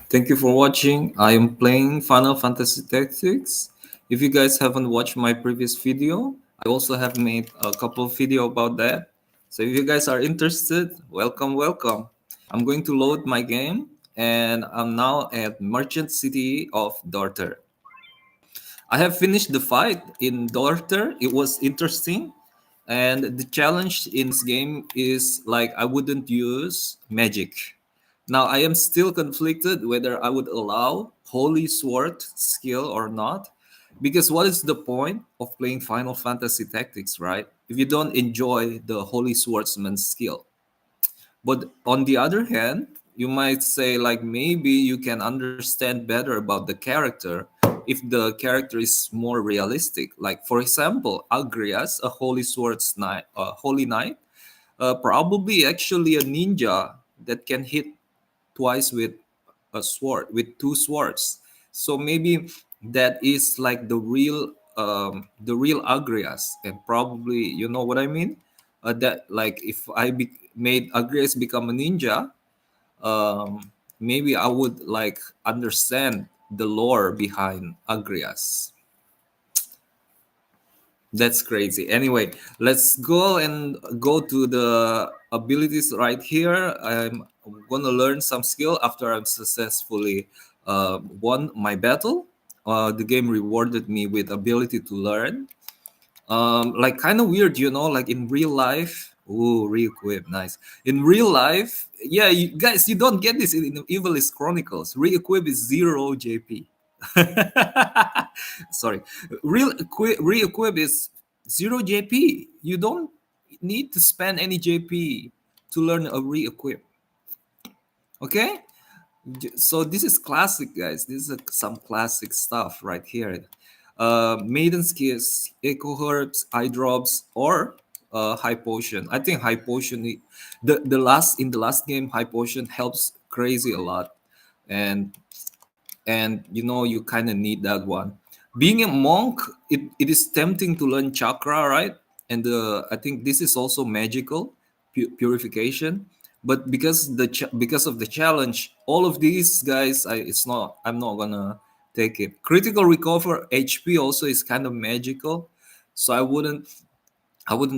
Thank you for watching. I am playing Final Fantasy Tactics. If you guys haven't watched my previous video, I also have made a couple of video about that. So if you guys are interested, welcome, welcome. I'm going to load my game and I'm now at Merchant City of Dorter. I have finished the fight in Dorter. It was interesting. And the challenge in this game is like I wouldn't use magic. Now I am still conflicted whether I would allow Holy Sword skill or not. Because what is the point of playing Final Fantasy Tactics, right? If you don't enjoy the Holy Swordsman skill. But on the other hand, you might say like maybe you can understand better about the character if the character is more realistic. Like for example, Agrias, a holy swords knight, holy knight, probably actually a ninja that can hit twice with a sword, with two swords. So maybe that is like the real Agrias, and probably you know what I mean. That like if made Agrias become a ninja, maybe I would like understand the lore behind Agrias. That's crazy. Anyway, let's go and go to the abilities right here. I'm gonna learn some skill after I've successfully won my battle. The game rewarded me with ability to learn. Like kind of weird, you know, like in real life. Ooh, re-equip, nice. In real life, yeah, you guys, you don't get this in Evilist Chronicles. Re-equip is 0 JP. Sorry, re-equip is 0 JP. You don't need to spend any JP to learn a re-equip. Okay, so this is classic, guys. This is some classic stuff right here. Maiden's Kiss, Echo Herbs, Eye Drops, or High Potion. I think High Potion, the last in the last game, High Potion helps crazy a lot, and you know you kind of need that one. Being a monk, it is tempting to learn chakra, right? And I think this is also magical purification. But because of the challenge, all of these guys, I'm not gonna take it. Critical recover HP also is kind of magical, so I wouldn't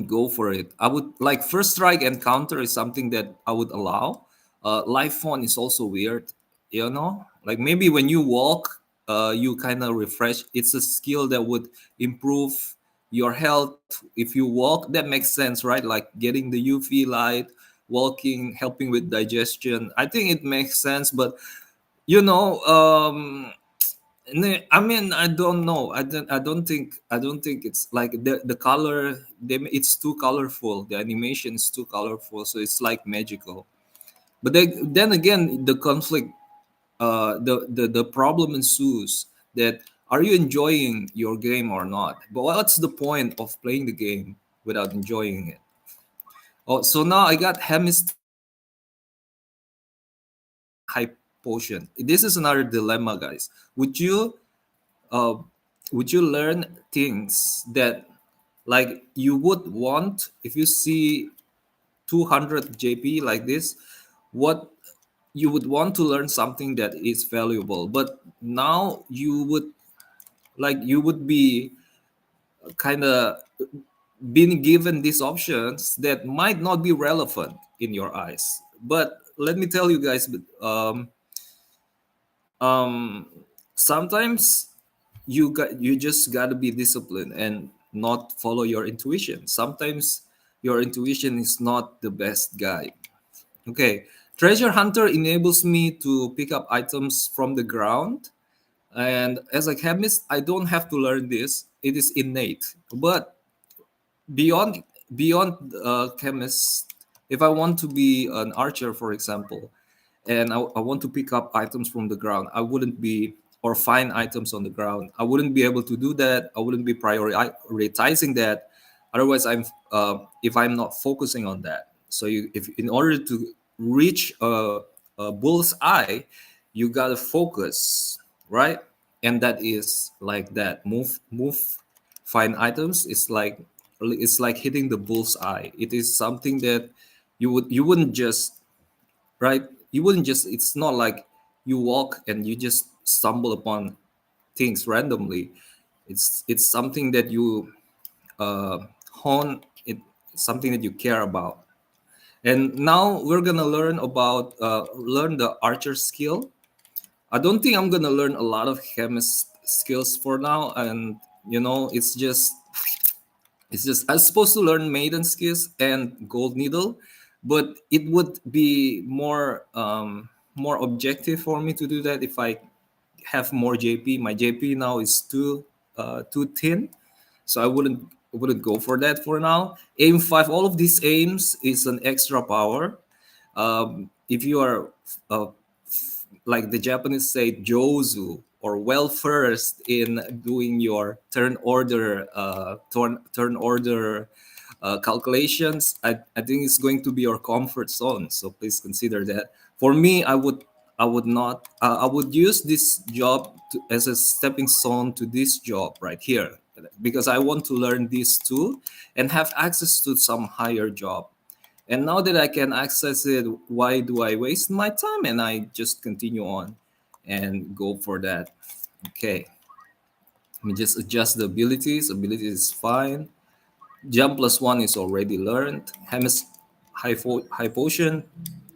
go for it. I would like first strike and counter is something that I would allow. Life phone is also weird, you know. Like maybe when you walk, you kind of refresh. It's a skill that would improve your health if you walk. That makes sense, right? Like getting the UV light, walking, helping with digestion. I think it makes sense, but you know, I mean, I don't know. I don't think it's like the color. It's too colorful. The animation is too colorful, so it's like magical. But then again, the conflict, the problem ensues that are you enjoying your game or not? But what's the point of playing the game without enjoying it? Oh, so now I got Hemistics and High Potion. This is another dilemma, guys. Uh, would you learn things that like you would want if you see 200 JP like this? What you would want to learn something that is valuable, but now you would be kind of being given these options that might not be relevant in your eyes. But let me tell you guys, um, sometimes you just got to be disciplined and not follow your intuition. Sometimes your intuition is not the best guide. Okay, treasure hunter enables me to pick up items from the ground, and as a chemist I don't have to learn this. It is innate. But beyond chemist, if I want to be an archer, for example, and I want to pick up items from the ground, I wouldn't be, or find items on the ground, I wouldn't be able to do that. I wouldn't be prioritizing that. Otherwise, if I'm not focusing on that. So if in order to reach a bull's eye, you gotta focus, right? And that is like that. Move, find items. It's like hitting the bull's eye. It is something that you wouldn't just, right? You wouldn't just, it's not like you walk and you just stumble upon things randomly. It's something that you hone it, something that you care about. And now we're gonna learn the archer skill. I don't think I'm gonna learn a lot of chemist skills for now, and it's just I'm supposed to learn maiden skills and gold needle, but it would be more objective for me to do that if I have more JP. My JP now is too thin, so I wouldn't go for that for now. Aim five, all of these aims is an extra power. If you are uh, like the Japanese say, jozu, or well first in doing your turn order calculations, I think it's going to be your comfort zone. So please consider that. For me, I would not. I would use this job as a stepping stone to this job right here, because I want to learn these two and have access to some higher job. And now that I can access it, why do I waste my time? And I just continue on and go for that. Okay. Let me just adjust the abilities. Abilities is fine. Jump plus one is already learned. High potion,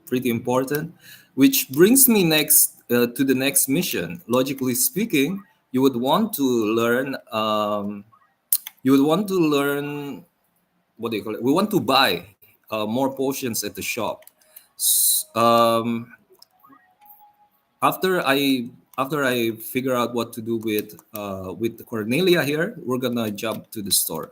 pretty important. Which brings me next to the next mission. Logically speaking, you would want to learn. You would want to learn, what do you call it? We want to buy more potions at the shop. S- Um, after I figure out what to do with Cornelia here, we're gonna jump to the store.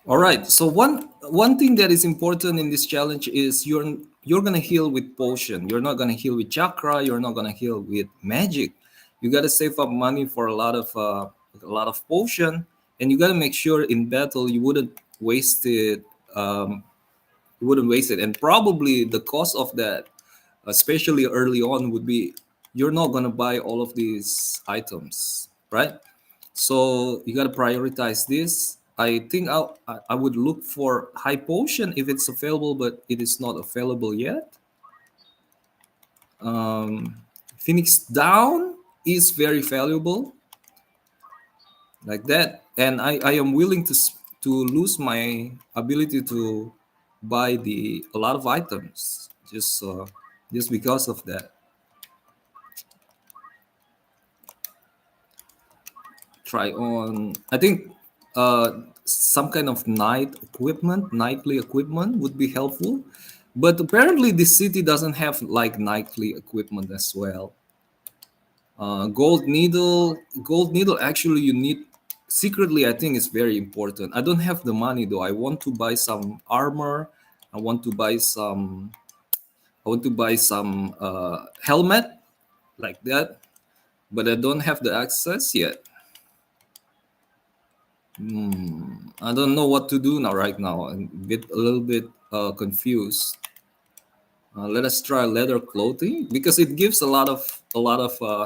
All right. So one thing that is important in this challenge is you're gonna heal with potion. You're not gonna heal with chakra. You're not gonna heal with magic. You gotta save up money for a lot of potion, and you gotta make sure in battle you wouldn't waste it. You wouldn't waste it, and probably the cost of that, especially early on, would be you're not gonna buy all of these items, right? So you got to prioritize this. I think I would look for high potion if it's available, but it is not available yet. um, Phoenix down is very valuable, like that, and I am willing to lose my ability to buy the a lot of items just because of that. Try on, I think, some kind of nightly equipment would be helpful, but apparently this city doesn't have like nightly equipment as well. Gold needle actually you need secretly. I think it's very important. I don't have the money though. I want to buy some armor. I want to buy some helmet, like that, but I don't have the access yet. I don't know what to do now. Right now, I'm a little bit confused. Let us try leather clothing because it gives a lot of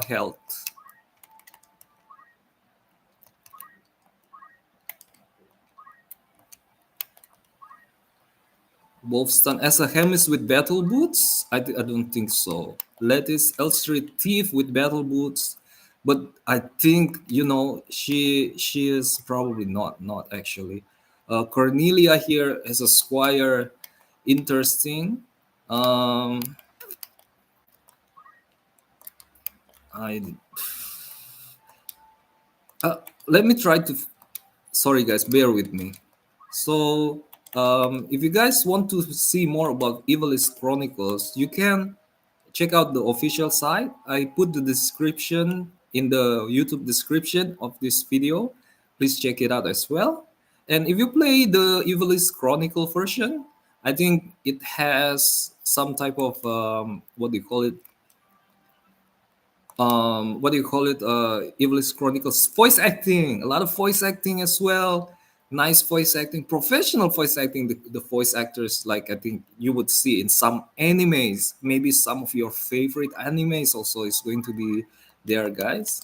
health. Wolfstone as a chemist with battle boots? I don't think so. Lettuce Elstree thief with battle boots, but I think she is probably not actually. Cornelia here as a squire, interesting. Um, I let me try to. Sorry, guys, bear with me. So, if you guys want to see more about Evilist Chronicles, you can check out the official site. I put the description in the YouTube description of this video. Please check it out as well. And if you play the Evilist Chronicle version, I think it has some type of what do you call it? What do you call it? Evilist Chronicles voice acting. A lot of voice acting as well. Nice voice acting, professional voice acting. The voice actors, like I think you would see in some animes, maybe some of your favorite animes also is going to be there, guys.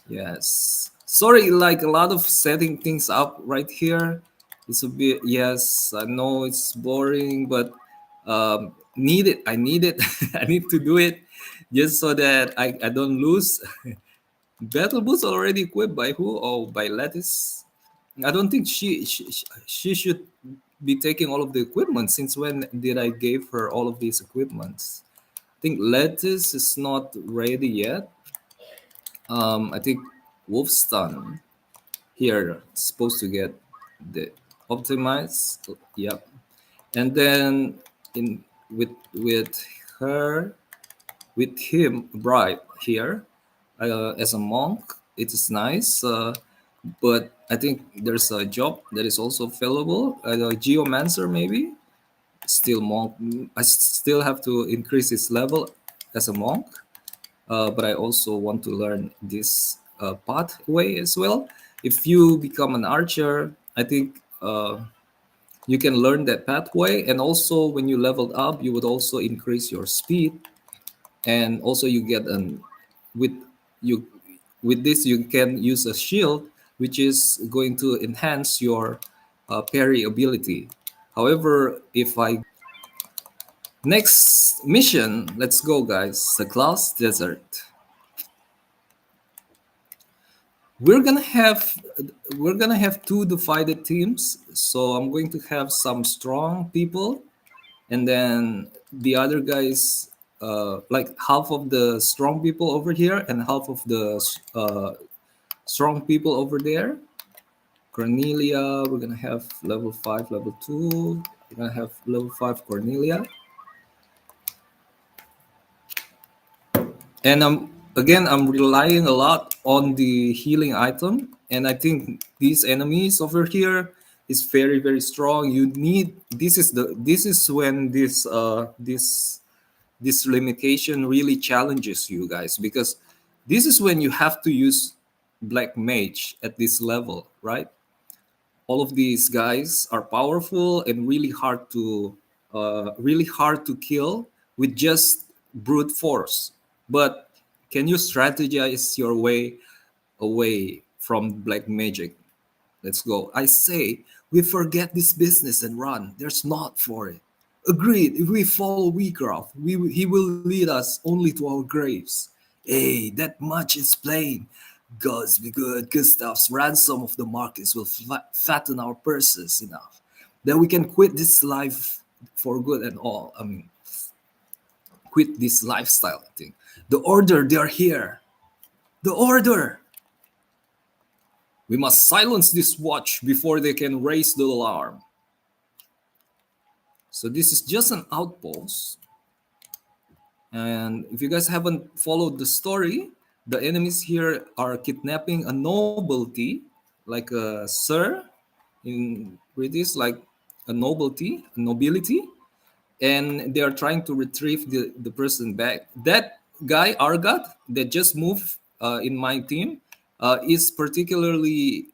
Yes. Sorry, like a lot of setting things up right here. It's a bit, yes, I know it's boring, but need it. I need it. I need to do it just so that I don't lose. Battle boots already equipped by who? Oh, by Lattice. I don't think she should be taking all of the equipment. Since when did I give her all of these equipments? I think Lattice is not ready yet. I think Wolfstun here is supposed to get the optimize. Yep. And then in with her with him Bright here as a monk, it is nice. But I think there's a job that is also available. Geomancer maybe still monk. I still have to increase his level as a monk. But I also want to learn this pathway as well. If you become an archer, I think you can learn that pathway, and also when you leveled up, you would also increase your speed, and also you get an with you with this you can use a shield, which is going to enhance your parry ability. However, if I next mission, let's go, guys. The Glass Desert. we're gonna have we're gonna have two divided teams, so I'm going to have some strong people, and then the other guys, like half of the strong people over here and half of the strong people over there. Cornelia, we're gonna have level 5, level 2. We're gonna have level 5 Cornelia. And again, I'm relying a lot on the healing item, and I think these enemies over here is very very strong. You need this is when this limitation really challenges you guys, because this is when you have to use black mage at this level, right? All of these guys are powerful and really hard to kill with just brute force. But can you strategize your way away from black magic? Let's go. I say we forget this business and run. There's not for it. Agreed. If we follow Wheatcroft, he will lead us only to our graves. Hey, that much is plain. Gods be good. Gustav's ransom of the markets will fatten our purses enough that we can quit this life for good and all. I mean, quit this lifestyle thing. The order, they are here. The order. We must silence this watch before they can raise the alarm. So this is just an outpost. And if you guys haven't followed the story, the enemies here are kidnapping a nobility, like a sir in British, like a nobility, and they are trying to retrieve the person back. That guy, Argat, that just moved in my team, is particularly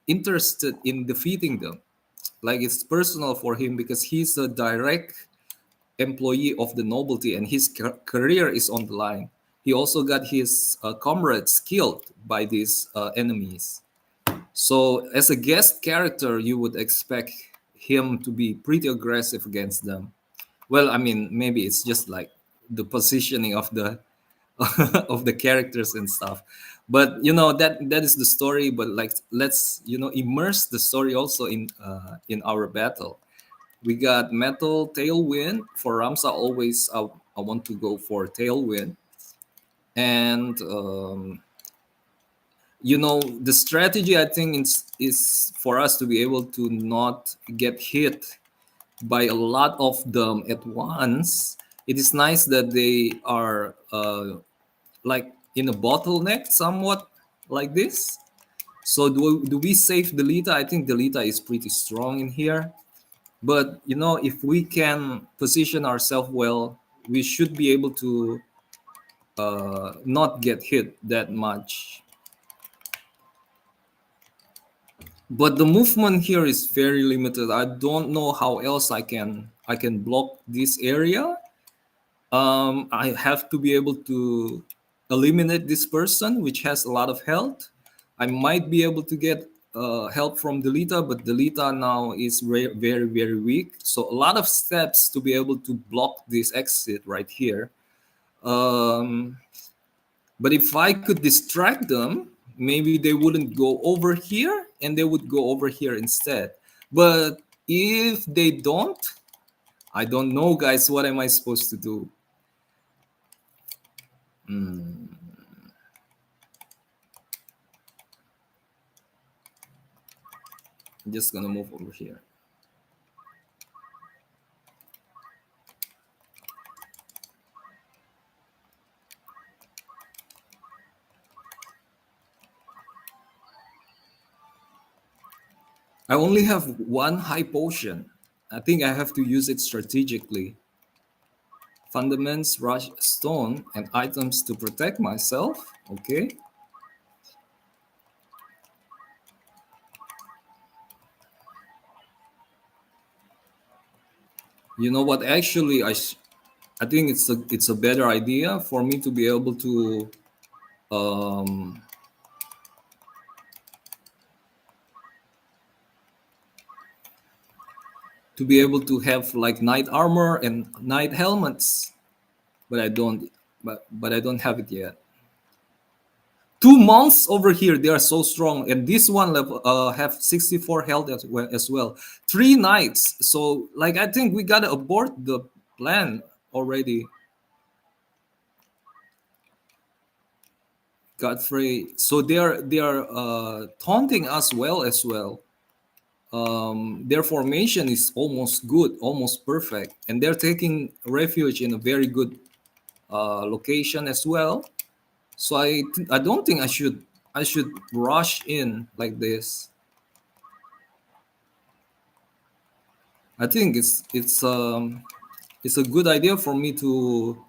interested in defeating them. Like it's personal for him because he's a direct employee of the nobility and his career is on the line. He also got his comrades killed by these enemies. So, as a guest character, you would expect him to be pretty aggressive against them. Well, I mean, maybe it's just like the positioning of the of the characters and stuff. But that is the story. But like, let's immerse the story also in our battle. We got Metal Tailwind for Ramsa. Always, I want to go for Tailwind. And The strategy, I think, is for us to be able to not get hit by a lot of them at once. It is nice that they are like in a bottleneck somewhat like this. So do we save Delita? I think Delita is pretty strong in here. But if we can position ourselves well, we should be able to not get hit that much. But the movement here is very limited. I don't know how else I can block this area. I have to be able to eliminate this person, which has a lot of health. I might be able to get help from Delita, but Delita now is very, very weak. So a lot of steps to be able to block this exit right here. Um, but if I could distract them, maybe they wouldn't go over here and they would go over here instead. But if they don't, I don't know, guys. What am I supposed to do? Hmm. I'm just gonna move over here. I only have one high potion. I think I have to use it strategically. Fundaments, rush stone, and items to protect myself. Okay. You know what? Actually, I think it's a better idea for me to be able um, to have like knight armor and knight helmets, but I don't have it yet. Two monks over here, they are so strong, and this one level have 64 health as well. Three knights, so like I think we gotta abort the plan already. Godfrey, so they are taunting us well as well. Their formation is almost good, almost perfect, and they're taking refuge in a very good location as well. So I don't think I should rush in like this. I think it's a good idea for me to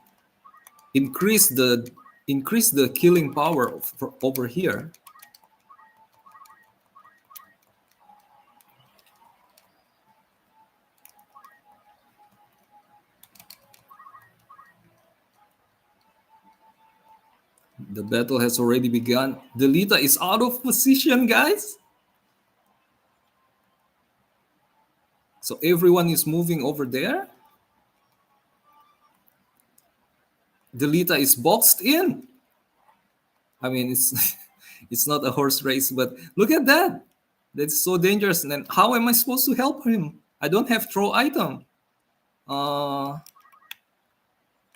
increase the increase the killing power over here. The battle has already begun. Delita is out of position, guys. So everyone is moving over there. Delita is boxed in. I mean, it's it's not a horse race, but look at that. That's so dangerous. And then how am I supposed to help him? I don't have throw item. Uh,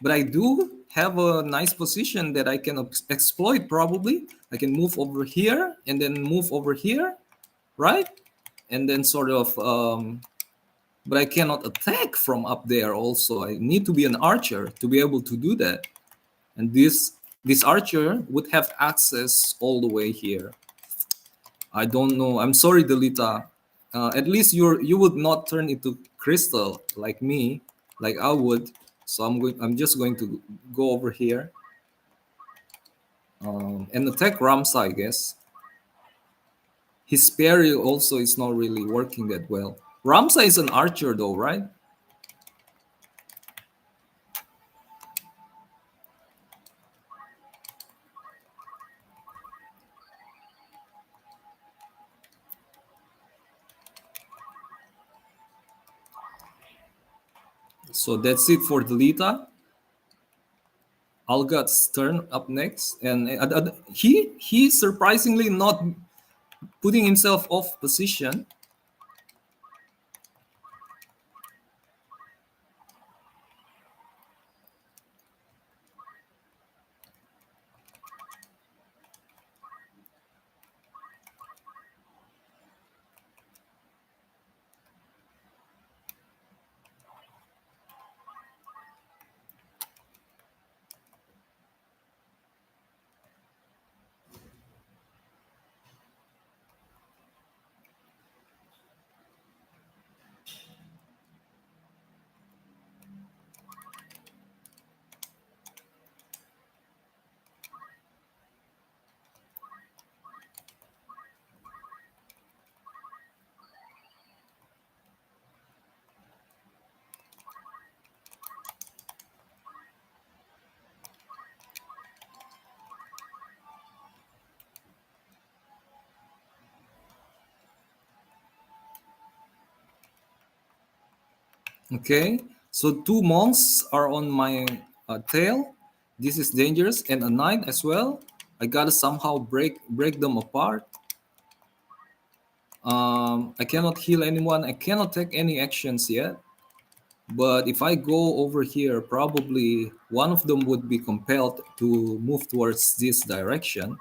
but I do have a nice position that I can exploit probably. I can move over here and then move over here, right? And then sort of, but I cannot attack from up there also. I need to be an archer to be able to do that. And this archer would have access all the way here. I don't know. I'm sorry, Delita. At least you would not turn into crystal like me, like I would. So I'm just going to go over here and attack Ramsa, I guess. His parry also is not really working that well. Ramsa is an archer though, right? So that's it for Delita. Algat's turn up next, and he surprisingly not putting himself off position. Okay, so two monks are on my tail. This is dangerous, and a knight as well. I gotta somehow break them apart. I cannot heal anyone. I cannot take any actions yet. But if I go over here, probably one of them would be compelled to move towards this direction.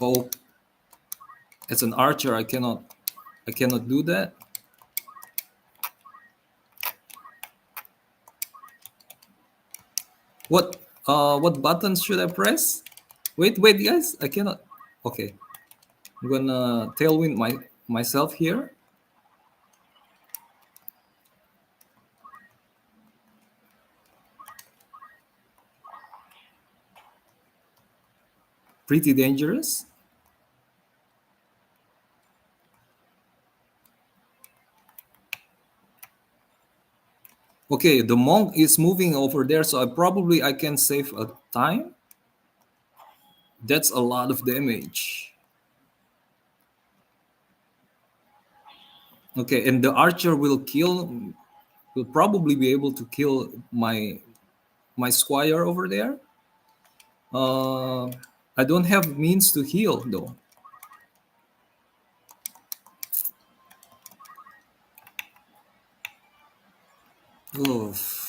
Oh, as an archer, I cannot do that. What buttons should I press? Wait, guys, I cannot. Okay, I'm gonna tailwind myself here. Pretty dangerous. Okay, the monk is moving over there, so I can save a time. That's a lot of damage. Okay, and the archer will probably be able to kill my squire over there. Uh, I don't have means to heal though. Oof.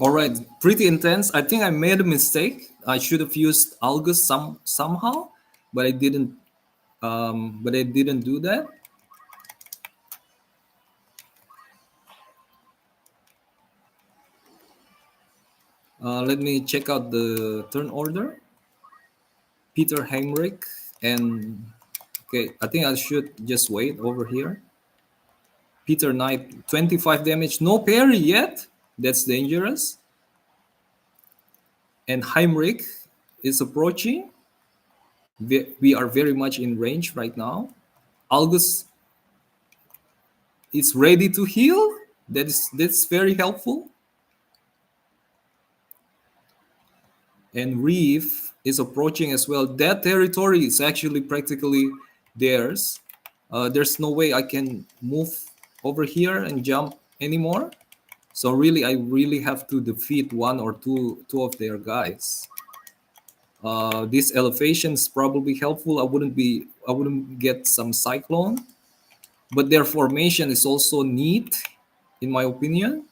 All right, pretty intense. I think I made a mistake. I should have used Algus somehow, but I didn't. But I didn't do that. Let me check out the turn order. Peter Heinrich and okay, I think I should just wait over here. Peter Knight, 25 damage, no parry yet. That's dangerous. And Heinrich is approaching. We are very much in range right now. Algus is ready to heal. That's very helpful. And Reef is approaching as well. That territory is actually practically theirs. There's no way I can move over here and jump anymore. So really, I really have to defeat one or two of their guys. This elevation is probably helpful. I wouldn't get some cyclone, but their formation is also neat, in my opinion.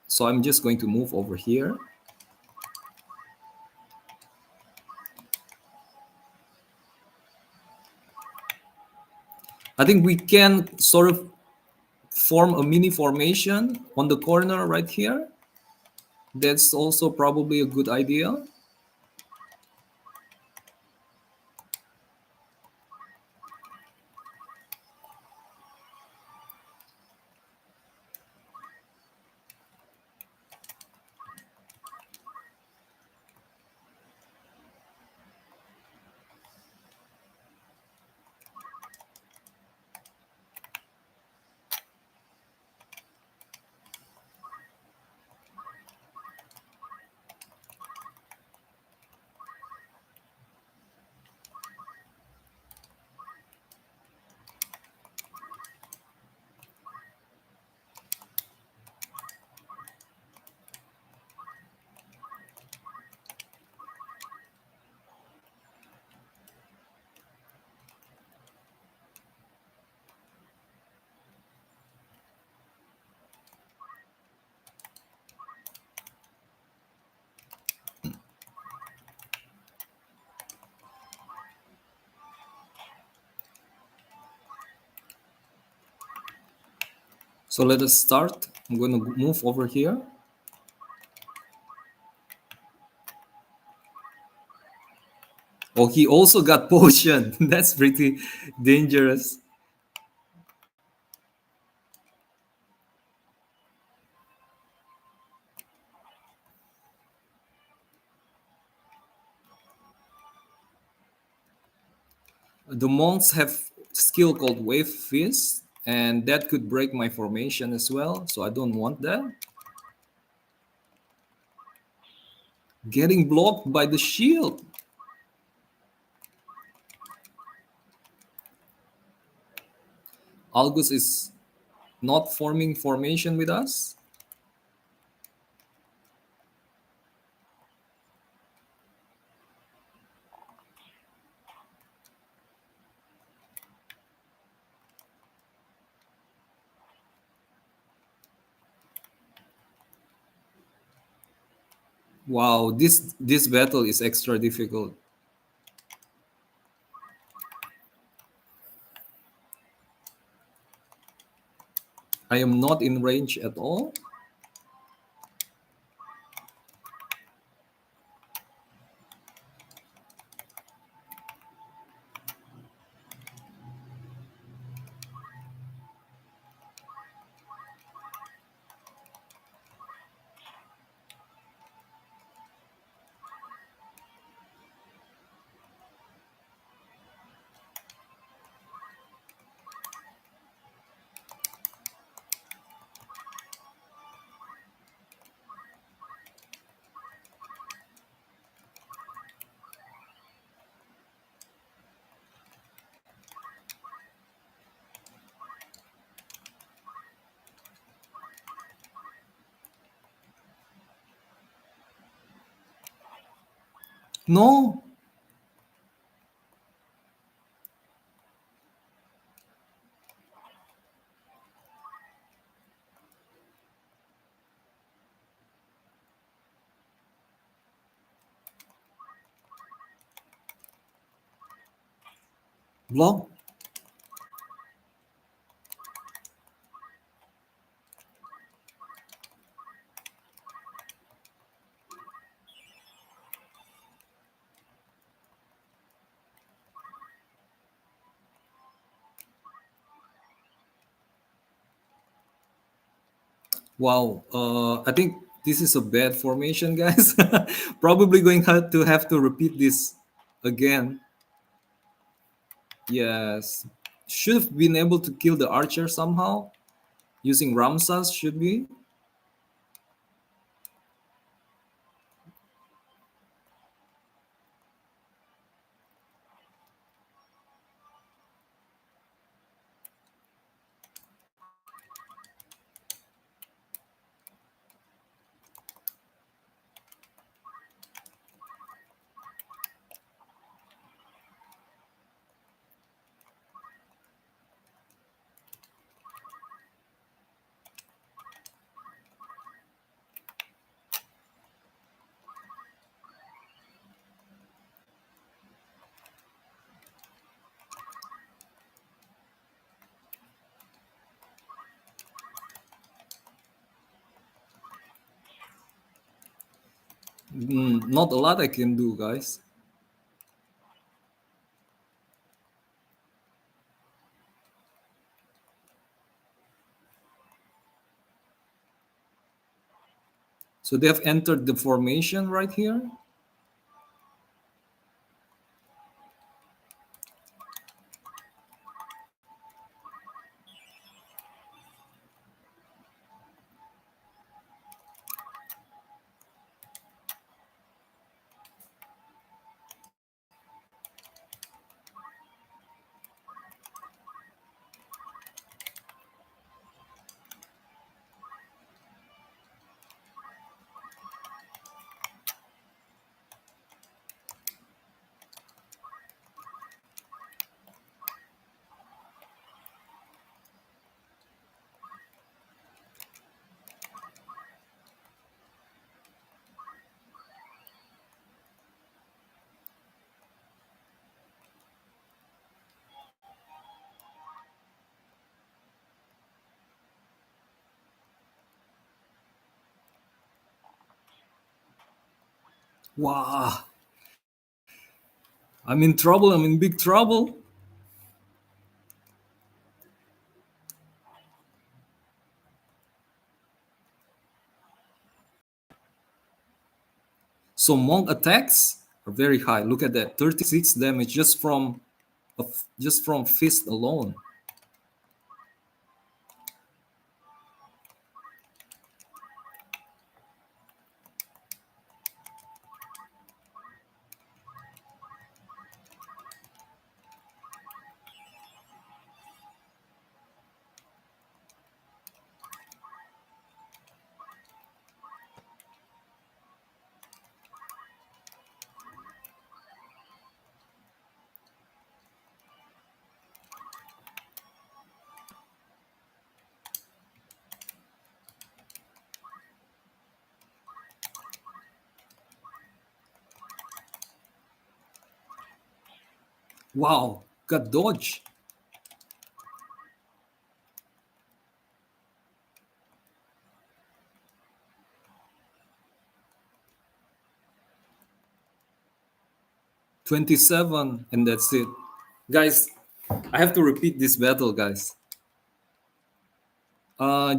So I'm just going to move over here. I think we can sort of form a mini formation on the corner right here. That's also probably a good idea. So let us start. I'm going to move over here. Oh, he also got potion. That's pretty dangerous. The monks have skill called Wave Fist, and that could break my formation as well. So I don't want that. Getting blocked by the shield. Algus is not forming formation with us. Wow, this battle is extra difficult. I am not in range at all. No, block. Wow, I think this is a bad formation, guys. Probably going to repeat this again. Yes, should have been able to kill the archer somehow using Ramsas. Should be. Not a lot I can do, guys. So they have entered the formation right here. Wow, I'm in trouble. I'm in big trouble. So monk attacks are very high. Look at that, 36 damage just from fist alone. Wow, got dodge. 27, and that's it. Guys, I have to repeat this battle, guys.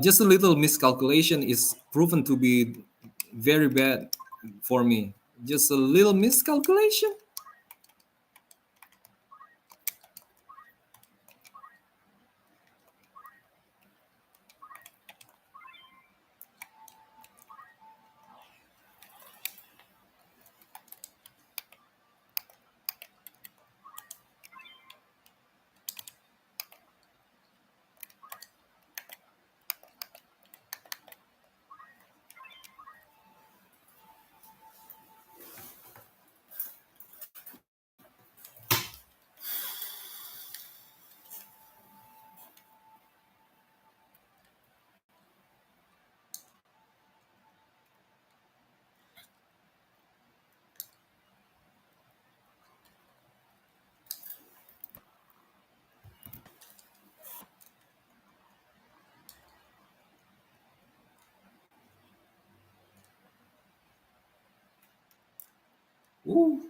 Just a little miscalculation is proven to be very bad for me. Just a little miscalculation. Ooh.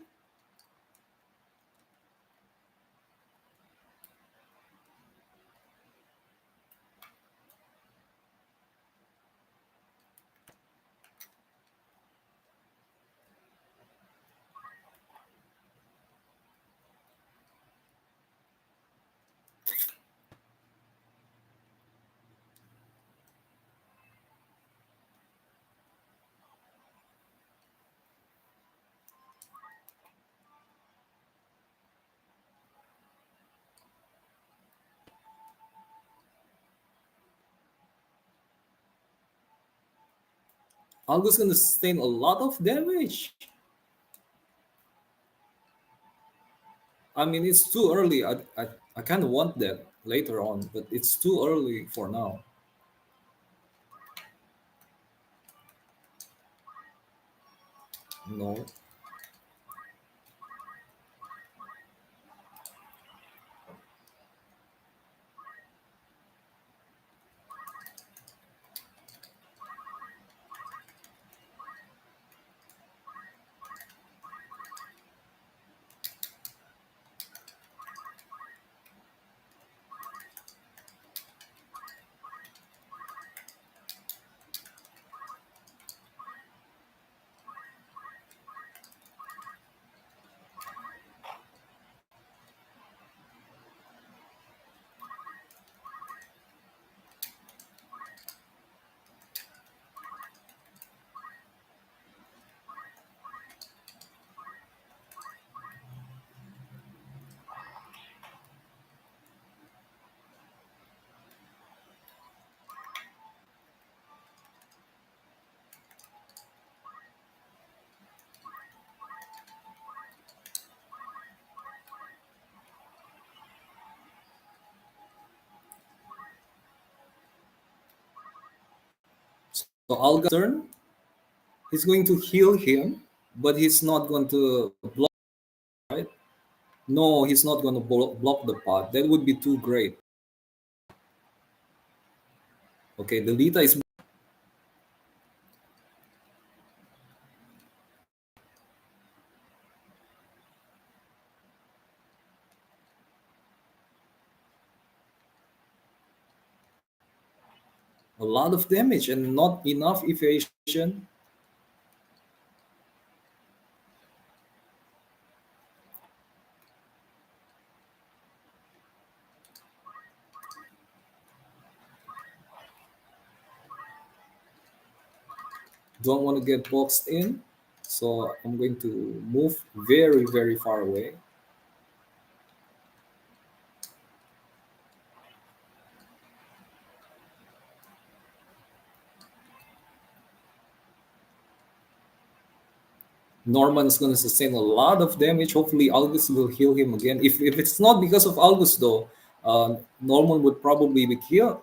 Algo's gonna sustain a lot of damage. I mean, it's too early. I kind of want that later on, but it's too early for now. No. So Alga's turn, he's going to heal him, but he's not going to block, right? No, he's not going to block the pot. That would be too great. Okay, the Lita is A lot of damage and not enough evasion. Don't want to get boxed in, so I'm going to move very, very far away. Norman is going to sustain a lot of damage. Hopefully, Algus will heal him again. If it's not because of Algus, though, Norman would probably be killed.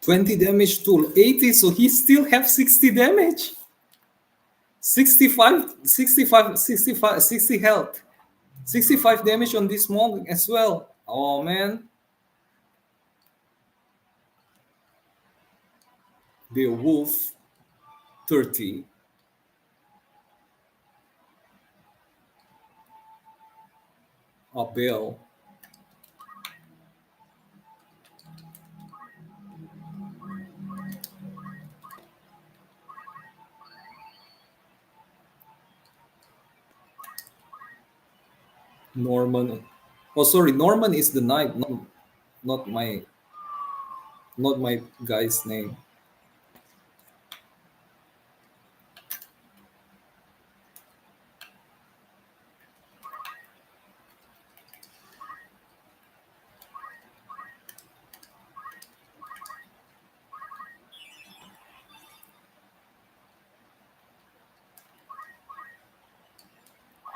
20 damage to 80, so he still have 60 damage. 65, 65, 65, 60 health. 65 damage on this monk as well. Oh man. The wolf 30. A bell. Norman. Oh sorry, Norman is the knight, not my not my guy's name.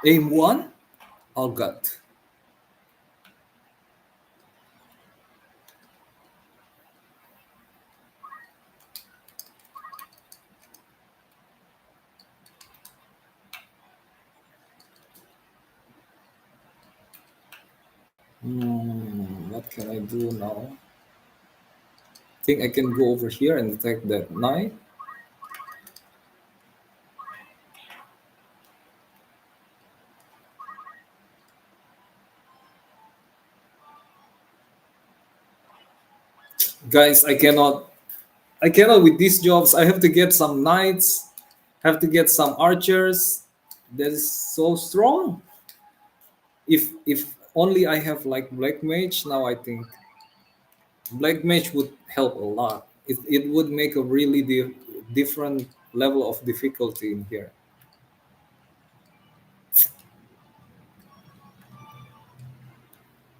Aim one? Oh god. What can I do now? Think I can go over here and attack that knight. Guys, I cannot with these jobs. I have to get some knights, have to get some archers. That is so strong. If only I have like black mage now, I think black mage would help a lot. It would make a really different level of difficulty in here.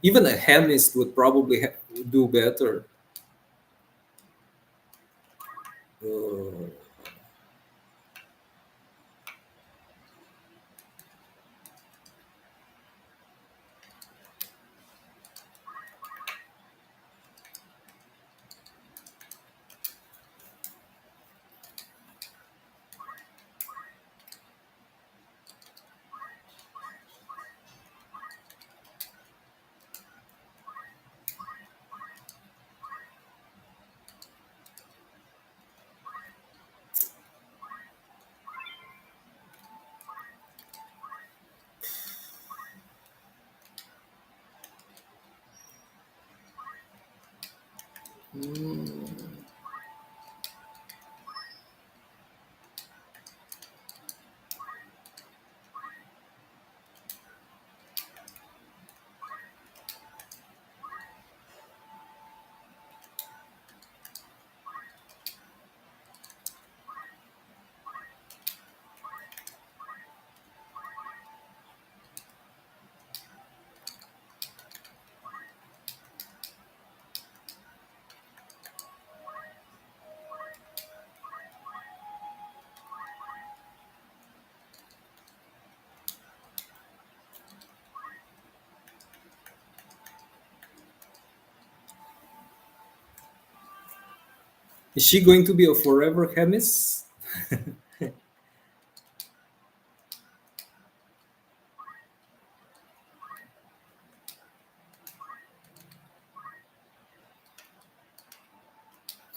Even a chemist would probably do better. Uh, Is she going to be a forever chemist?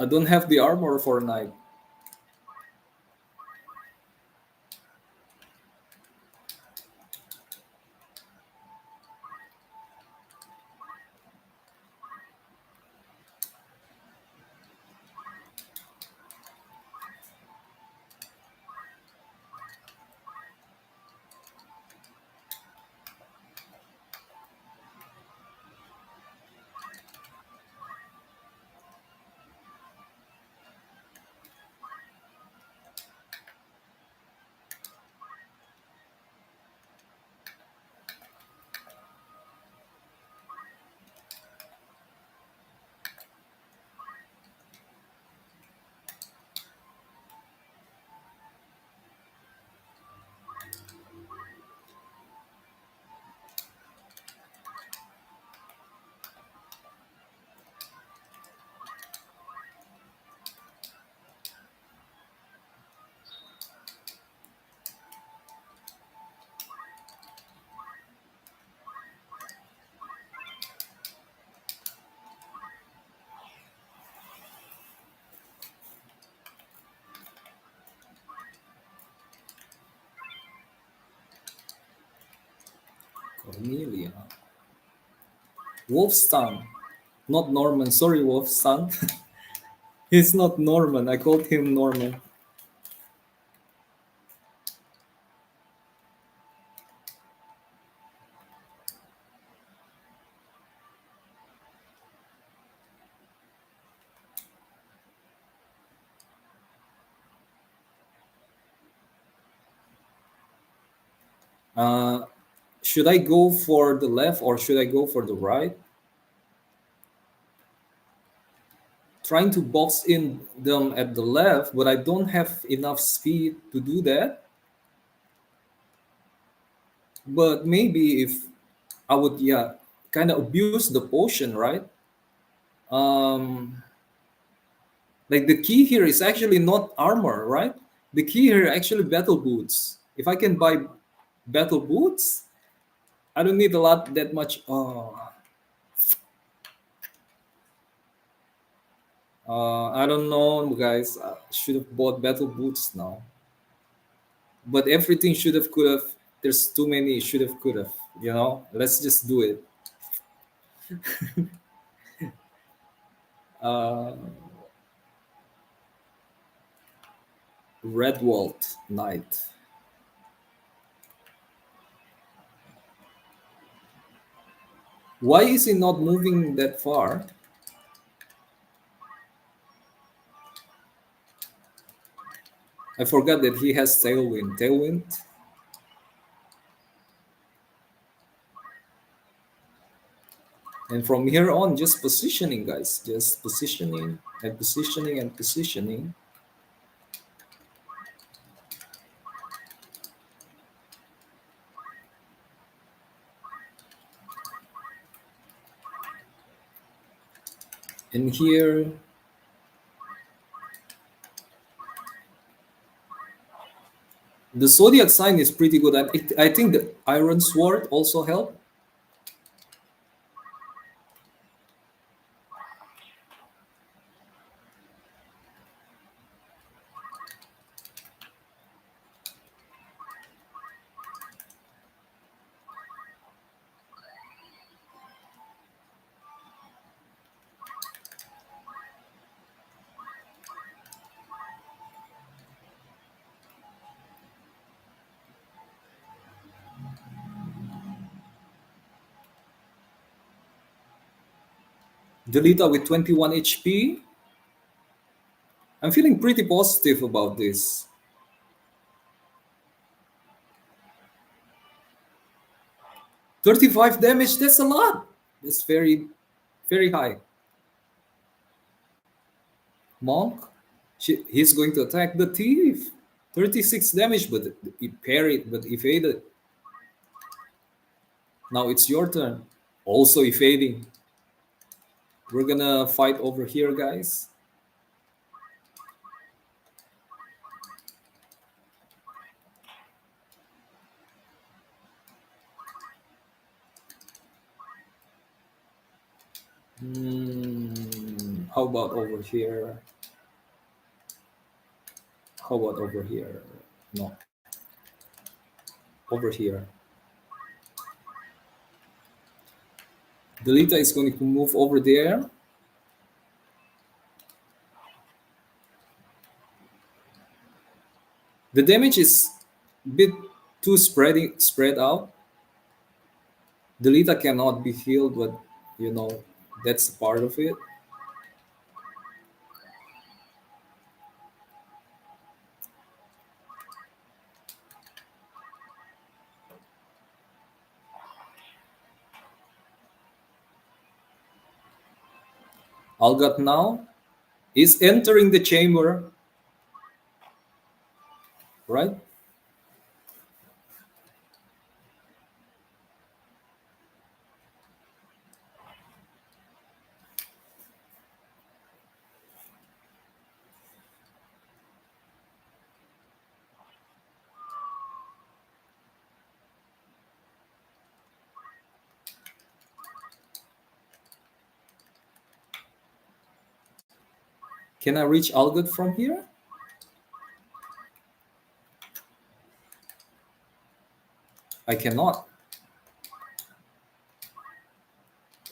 I don't have the armor for knight. Cornelia. Wolfstan. Not Norman. Sorry, Wolfstan. He's not Norman. I called him Norman. Uh, should I go for the left or should I go for the right? Trying to box in them at the left, but I don't have enough speed to do that. But maybe if I would, yeah, kind of abuse the potion, right? Um, like the key here is actually not armor, right? The key here actually battle boots. If I can buy battle boots, I don't need a lot that much. I don't know, guys. I should have bought battle boots now. But everything should have, could have. There's too many should have, could have. Let's just do it. Uh, Redwald Knight. Why is he not moving that far? I forgot that he has tailwind. Tailwind. And from here on, just positioning, guys. Just positioning and positioning and positioning. And here, the zodiac sign is pretty good. I think the iron sword also helped. Delita with 21 HP. I'm feeling pretty positive about this. 35 damage, that's a lot. That's very, very high. Monk, he's going to attack the thief. 36 damage, but he parried, but evaded. Now it's your turn. Also evading. We're gonna fight over here, guys. How about over here? How about over here? No, over here. Delita is going to move over there. The damage is a bit too spread out. Delita cannot be healed, but you know that's part of it. Algot now is entering the chamber, right? Can I reach Algot from here? I cannot.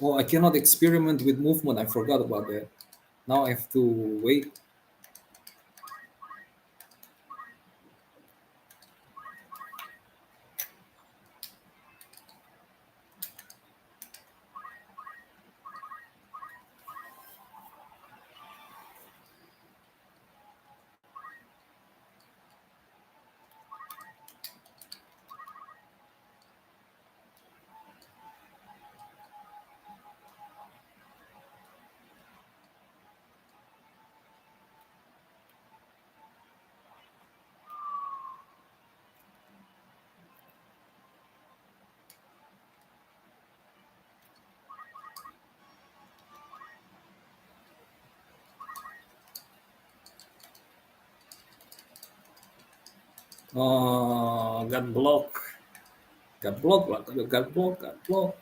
Oh, I cannot experiment with movement. I forgot about that. Now I have to wait. Got blocked. Got blocked. Got blocked. Got blocked.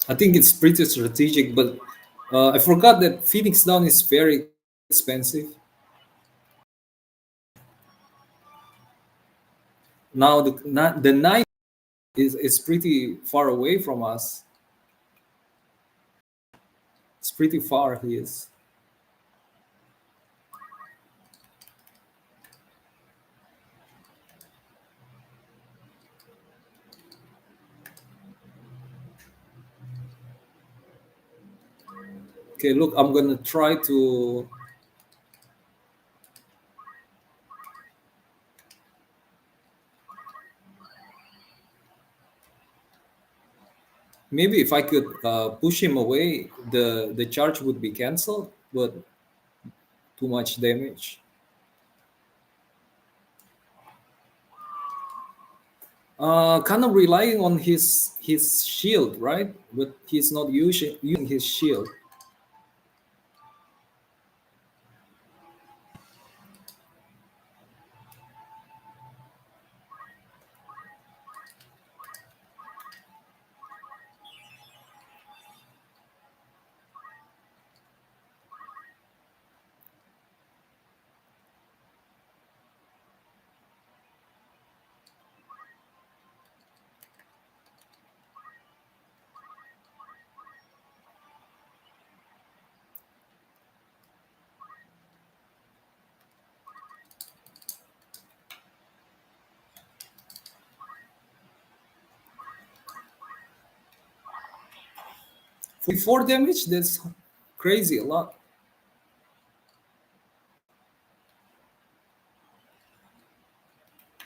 I think it's pretty strategic, but I forgot that Phoenix Down is very expensive. Now the knight is pretty far away from us. It's pretty far he is. Okay, look, I'm gonna try to. Maybe if I could push him away, the charge would be cancelled, but too much damage. Kind of relying on his shield, right? But he's not using his shield. 44 damage? That's crazy, a lot.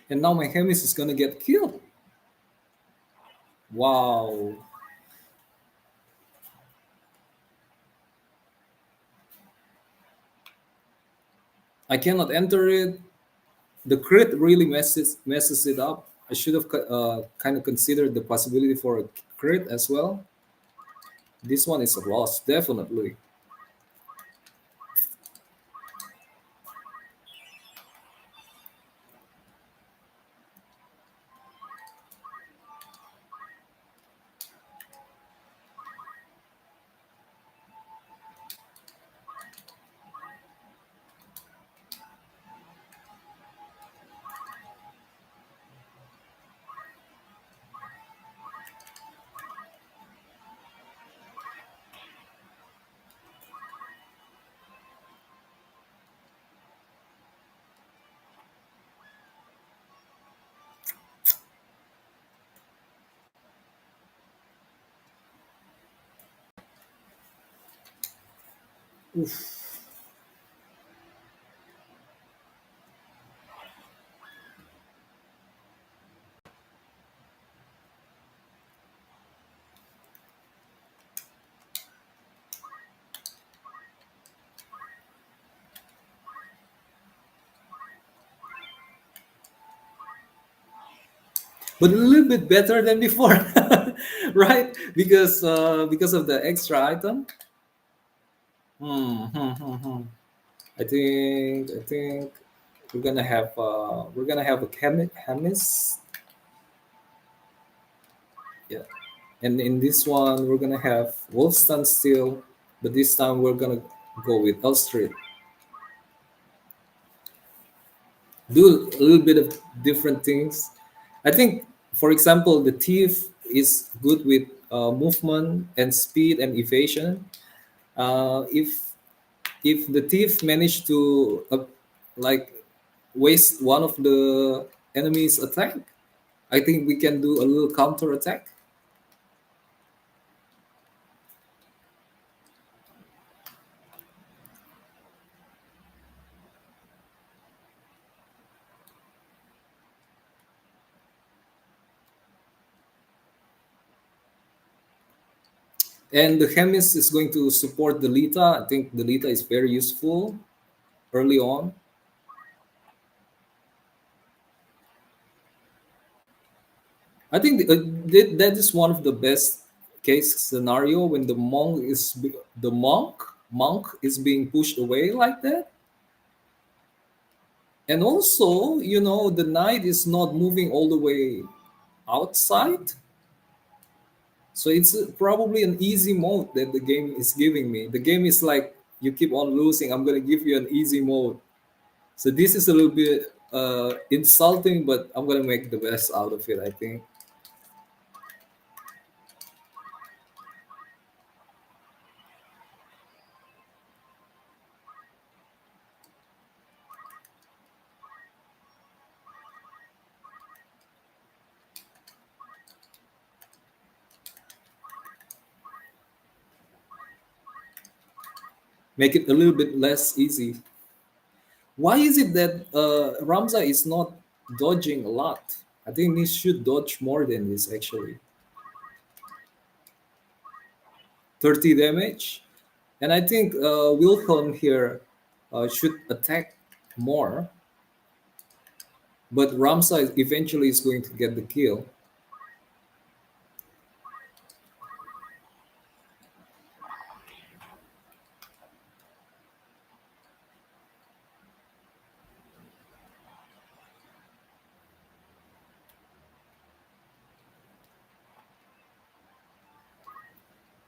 And now my Hemis is gonna get killed. Wow. I cannot enter it. The crit really messes it up. I should have kind of considered the possibility for a crit as well. This one is a loss, definitely. Oof. But a little bit better than before, right? Because of the extra item. Hmm. I think we're gonna have a Hemis. Yeah. And in this one, we're gonna have Wolfstand still, but this time we're gonna go with Elstree. Do a little bit of different things. I think, for example, the thief is good with movement and speed and evasion. If the thief managed to like waste one of the enemy's attack, I think we can do a little counter attack. And the Chemis is going to support the Lita. I think the Lita is very useful early on. I think that is one of the best case scenario when the monk is being pushed away like that, and also the knight is not moving all the way outside, so it's probably an easy mode that the game is giving me. The game is like, you keep on losing, I'm gonna give you an easy mode. So this is a little bit insulting, but I'm gonna make the best out of it, I think. Make it a little bit less easy. Why is it that Ramza is not dodging a lot? I think he should dodge more than this actually. 30 damage. And I think Wilhelm here should attack more, but Ramza eventually is going to get the kill.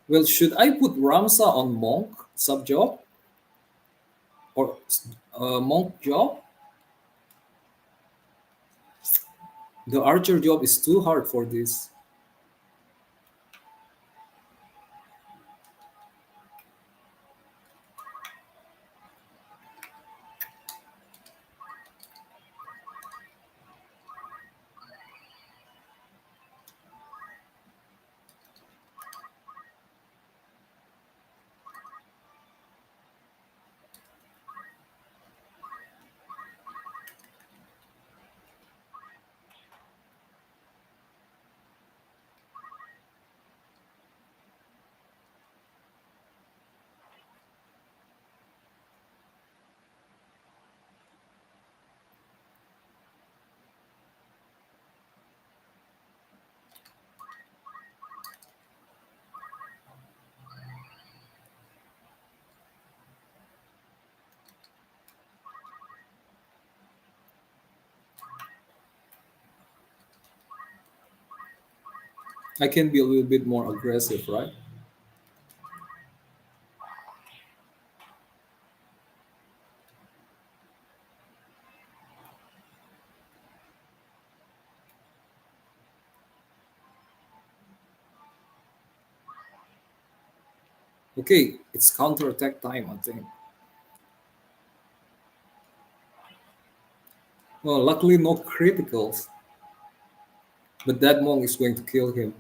Well, should I put Ramza on Monk sub job or Monk job? The Archer job is too hard for this. I can be a little bit more aggressive, right? Okay, it's counterattack time, I think. Well, luckily no criticals, but that monk is going to kill him.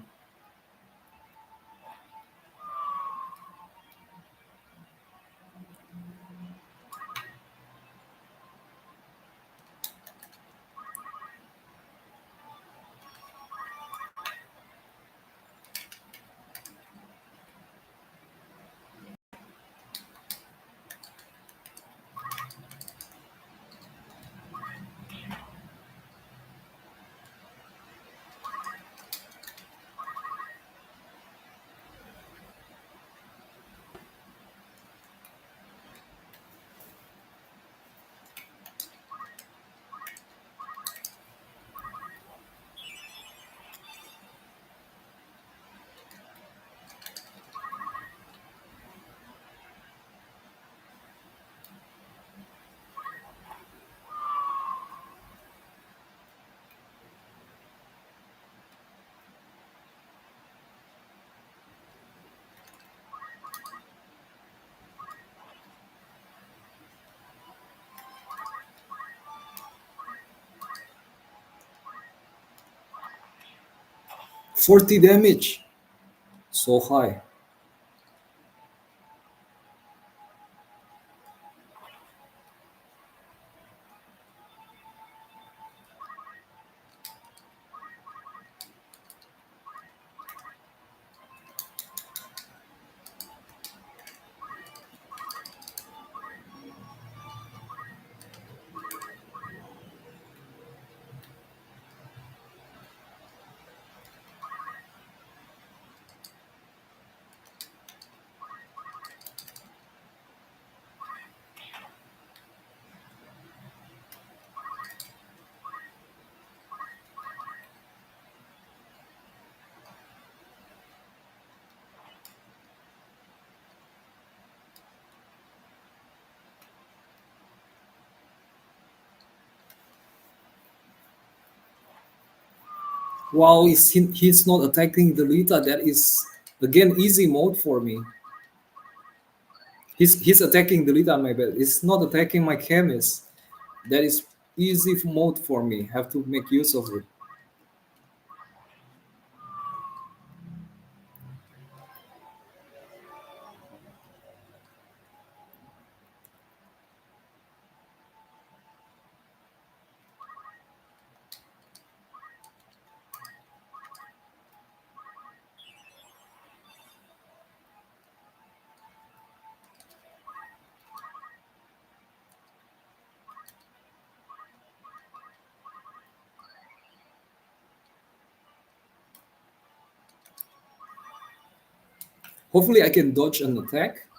40 damage. So high. Wow, he's not attacking the Lita. That is again easy mode for me. He's attacking the Lita on my bed. It's not attacking my chemist. That is easy mode for me. Have to make use of it. Hopefully, I can dodge an attack.